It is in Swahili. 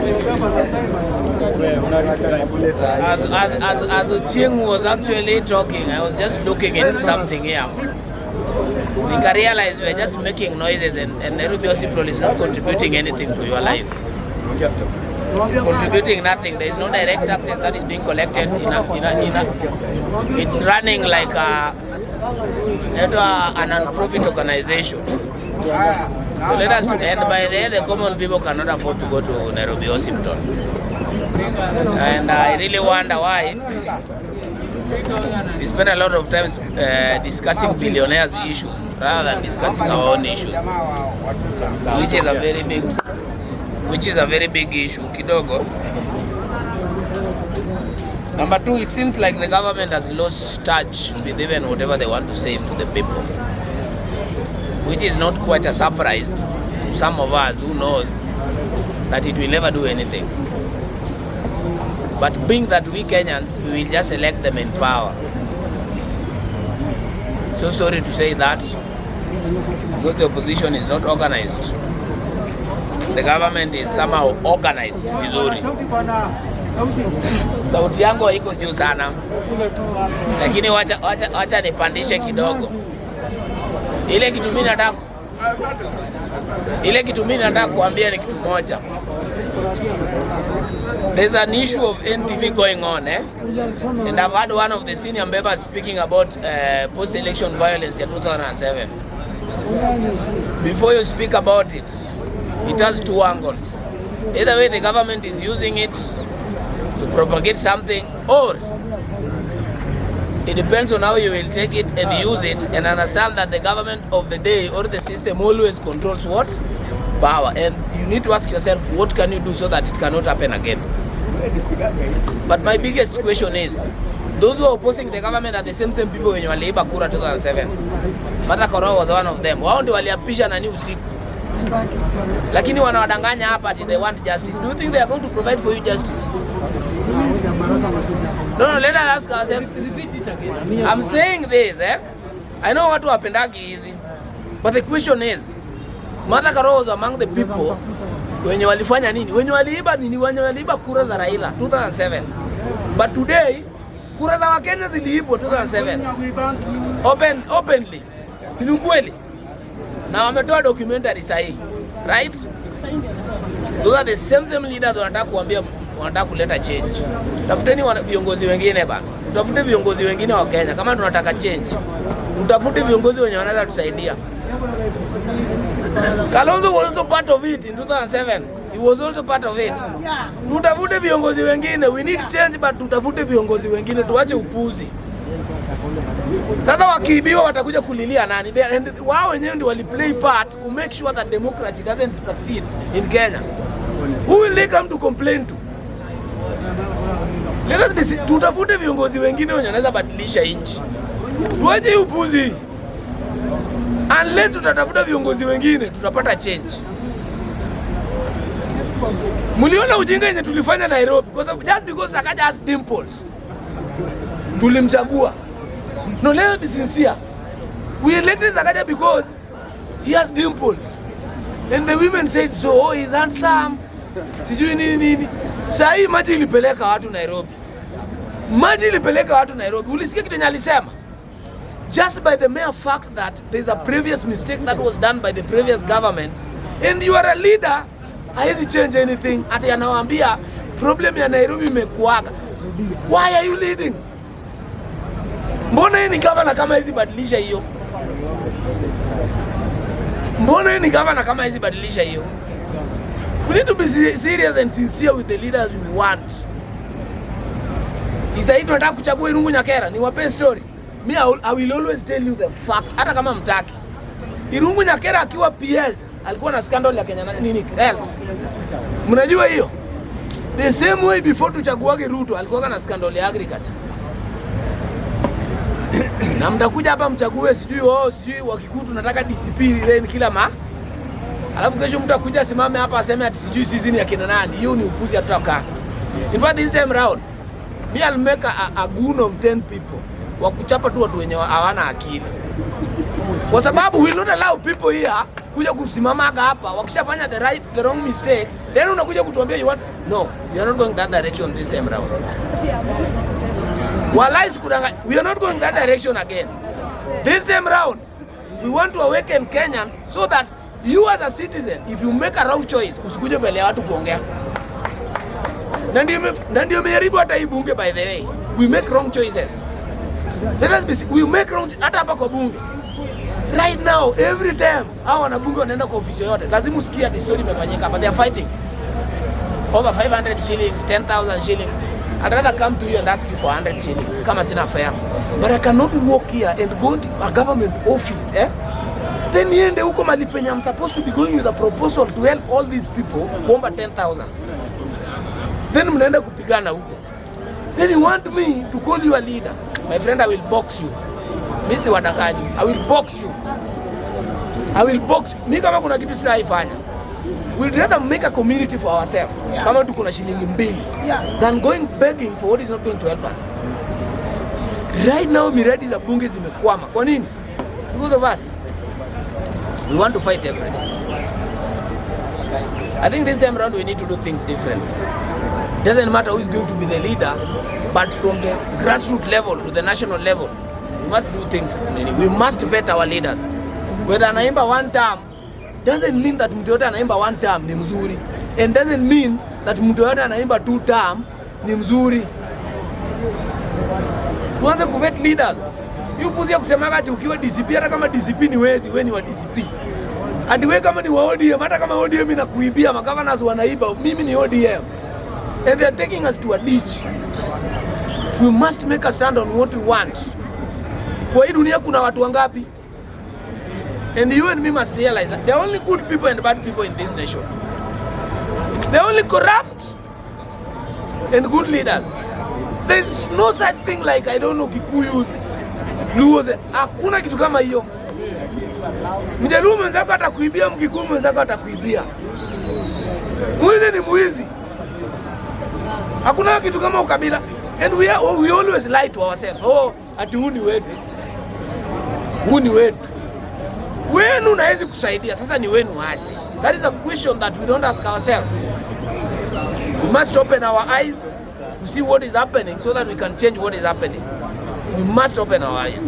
As Ochieng was actually talking, I was just looking into something here. We can realize we are just making noises, and Nairobi Hospital is not contributing anything to your life. It's contributing nothing. There is no direct taxes that is being collected. It's running like an non-profit organization. So let us, and by there the common people cannot afford to go to Nairobi Hospital. And I really wonder why we spend a lot of time discussing billionaires' issues rather than discussing our own issues, which is a very big issue. Kidogo. Number two, it seems like the government has lost touch with even whatever they want to say to the people, which is not quite a surprise to some of us who knows that it will never do anything. But being that we Kenyans, we will just elect them in power. So sorry to say that, because the opposition is not organized. The government is somehow organized vizuri. Sauti yangu haiko juu sana, lakini wacha nipandishe kidogo. Ile kitu mimi nataka kuambia ni kitu moja. There's an issue of NTV going on, and I've had one of the senior members speaking about post-election violence in 2007. Before you speak about it, it has two angles. Either way, the government is using it to propagate something, or it depends on how you will take it and use it, and understand that the government of the day or the system always controls what? Power. And you need to ask yourself, what can you do so that it cannot happen again? But my biggest question is, those who are opposing the government are the same people when you waliiba kura 2007. Martha Karua was one of them. Wao ndio waliapisha nani usiku. Lakini wanawadanganya hapa ati they want justice. Do you think they are going to provide for you justice? No, let us ask ourselves. Repeat it again. I'm saying this, I know watu wapendagi hizi. But the question is, Martha Karua was among the people wenye walifanya nini? Wenye waliiba nini? Wenye waliiba kura za Raila 2007. But today, kura za Wakenya ziliibwa 2007. Openly. Si ni kweli? Na wametoa documentary sahihi. Right? Those are the same leaders wanataka kuambia, wanataka kuleta change. Tafuteni viongozi wengine bana. Tutafute viongozi wengine wa Kenya kama tunataka change. Tutafute viongozi wenye wanaweza tusaidia. Kalonzo was also part of it in 2007. He was also part of it. Tutafute viongozi wengine. We need change, but tutafute viongozi wengine, tuache upuzi. Sasa wakiibiwa watakuja kulilia nani? Wao wenyewe ndio wali play part to make sure that democracy doesn't succeed in Kenya. Who will they come to complain to? Let us be, tutafute viongozi wengine wenye wanaweza badilisha nchi. Tuache upuzi. Unless tutatafuta viongozi wengine, tutapata change. Muliona ujinga yenye tulifanya Nairobi, just because Sakaja has dimples, tulimchagua. No, let us be sincere. We elected Sakaja because he has dimples. And the women said so, oh, he's handsome. Sijui nini. Sahi maji ilipeleka watu Nairobi. Ulisikia kitu alisema? Just by the mere fact that there is a previous mistake that was done by the previous governments, and you are a leader, haizi change anything. Ati anawaambia problem ya Nairobi imekuaga. Why are you leading? Mbona yeye ni governor kama hizi badilisha hiyo? We need to be serious and sincere with the leaders we want. Sasa hivi tunataka kuchagua Irungu Nyakera, ni wape story. Me, I will always tell you the fact. Hata kama mtaki. Irungu Nyakera akiwa PS, alikuwa na scandal ya Kenya nini? Mnajua hiyo? The same way before tuchaguage Ruto, alikuwa na scandal ya agriculture. Na mtakuja hapa mchague sijui wakikutu tunataka discipline then kila alafu kesho mtakuja simame hapa aseme ati sijui sisi ni akina nani. Hiyo ni upuzi atoka. In fact, this time round, me I'll make a goon of 10 people. Wakuchapa tu watu wenye hawana akili. Kwa sababu we will not allow people here kuja kusimamaga hapa wakishafanya the wrong mistake, then unakuja kutuambia you want no, we are not going that direction this time round. We are not going that direction again. This time round, we want to awaken Kenyans so that you as a citizen, if you make a wrong choice, usikuje mbele ya watu kuongea. Na ndio meharibu hata hii bunge, by the way. We make wrong choices. We make wrong hata hapa kwa bunge. Right now, every time hao wanabunge wanaenda kwa ofisi yote, lazima usikie ati story imefanyika, but they are fighting over 500 shillings, 10,000 shillings. I'd rather come to you and ask you for 100 shillings kama sina fare. But I cannot walk here and go to a government office, then niende huko mali penye I'm supposed to be going with a proposal to help all these people kuomba 10,000. Then mnaenda kupigana huko. Then you want me to call you a leader. My friend, I will box you. Mr. Wadakaji, I will box you. I will box you. Mimi kama kuna kitu sitaifanya. We'll rather make a community for ourselves. Kama tuko na shilingi mbili. Than going begging for what is not going to help us. Right now miradi za bunge zimekwama. Kwa nini? Because of us. We want to fight every day. I think this time around we need to do things differently. Doesn't matter who is going to be the leader, but from the grassroots level to the national level, we must do things. We must vet our leaders. Whether anaimba one term doesn't mean that mtu yote anaimba one term ni mzuri, and doesn't mean that mtu yote anaimba two term ni mzuri. Tuanze kuvet leaders. Yupuzi ya kusema ati ukiwa DCP, hata kama DCP ni wezi, we ni wa DCP. Ati we kama ni wa ODM, hata kama ODM inakuibia, magavanas wanaiba, mimi ni ODM. And they are taking us to a ditch. We must make a stand on what we want. Kwa hii dunia kuna watu wangapi? And you and me must realize that there are only good people and bad people in this nation. They are only corrupt and good leaders. There is no such thing like, I don't know, Kikuyus, Luos. Hakuna kitu kama hiyo. Mjaluo mwenzako atakuibia, Mkikuyu mwenzako atakuibia. Mwizi ni mwizi. Hakuna kitu kama ukabila. And we always lie to ourselves. Oh, ati huu ni wetu. Huu ni wetu. Wenu naezi kusaidia, sasa ni wenu aje? That is a question that we don't ask ourselves. We must open our eyes to see what is happening so that we can change what is happening. We must open our eyes.